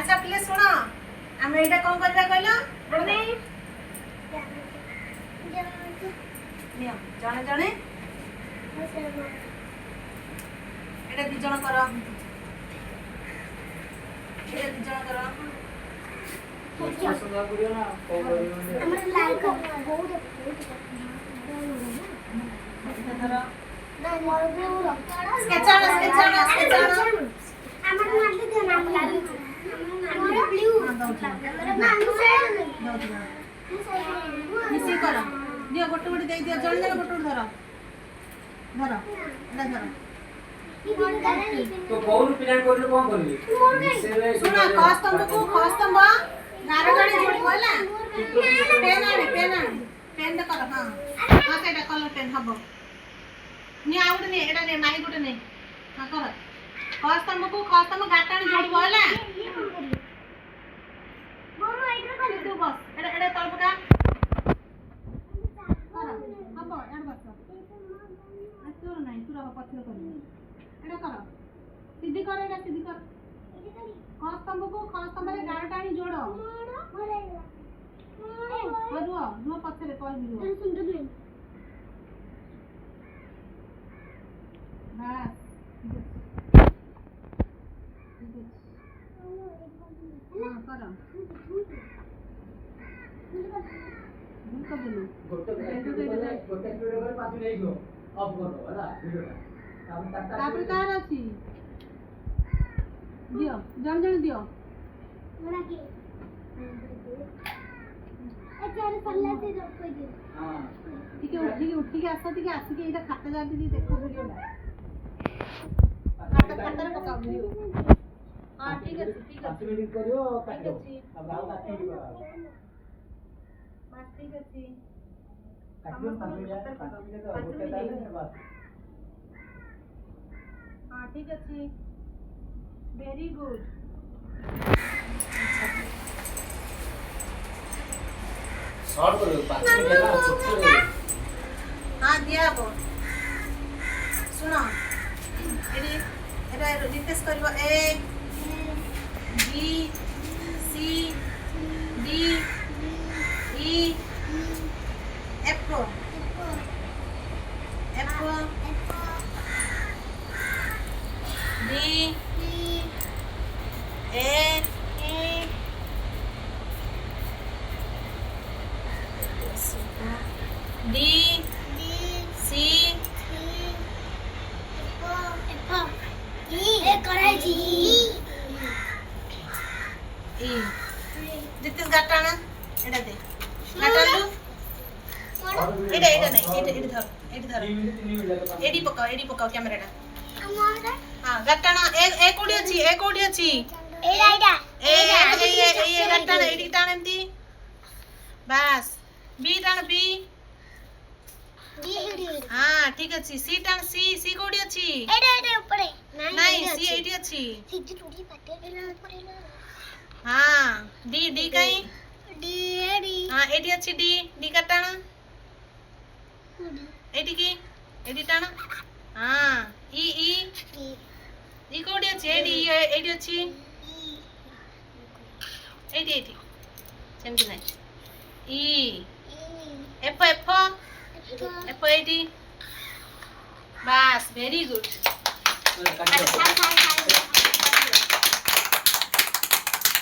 আচ্ছা প্লিজ শোনো আমি এটা কোন করবা কইলো আমি নিও জানে জানে এটা দি জন করো এটা দি জন করো পছন্দ করিও না কোন করিও না আমরা লাইক বহুত ধরো না মোর বড় স্কেচ আনো আমার মারতে দিও না লাল আমার ব্লু মিশি করো দিও গোটে গোটে দেই দিও জল জল গোটে গোটে ধরো ধরো এটা ধরো তো কোন প্ল্যান করিলে কোন করিবি শুনো খস্তম্ভ গারগাড়ি जोड़ी होला पेन द कलर हां हां सेटा कलर पेन हबो नी आउट नी एडा ने माई गुटे ने हां कर खस्तम्भ गाटाणी जोड़ी होला बोलो इधर कर तू बस एडा तल पका कर हबो एड बस तोर नहीं तू रह पछर कर एडा कर सीधी कर एडा सीधी कर खस्तम्भ रे गाटाणी जोड़ो रुआ पछरे कहबी सुंदर नहीं हां हां करो भूल कर देलु गोटे वीडियो करे 5 मिनिट हो ऑफ कर दो होला वीडियोटा तापर कार अछि दियो जन जन दियो मोरा के ए चार पल्ला से रख दे हां ठीक है उठी के आसा ठीक आसी के एटा खाता जा दी देखो वीडियोटा खाता रे पका वीडियो हां ठीक है 5 मिनिट करियो ठीक काटो अछि अब राव काटी दिबा बस ठीक अछि काटियो 5 मिनिट गोटे ताले बस हां ठीक अछि वेरी गुड शॉर्ट करियो 5 मिनिट ना छोट हां दिया बो सुनो एडी एटा रिफ्रेश करबो A B C D E F D A D C E जितिस गाटाना एटा दे गाटालु एटा नहीं एटा धर 3 मिनिट एडी पकाओ कैमराटा हां गाटाना ए कोडी अछि ए गाटाना एडी टाण एंती बस बी टाण बी हां ठीक अछि सी टाण सी कोडी अछि नहीं सी एडी अछि हां डी कई हां एडी अछि डी काटाना एडी की एडी टाण हां ई कोडी अछि एडी अछि एडी सेमति नहीं ई एफ एडी बस वेरी गुड काटियो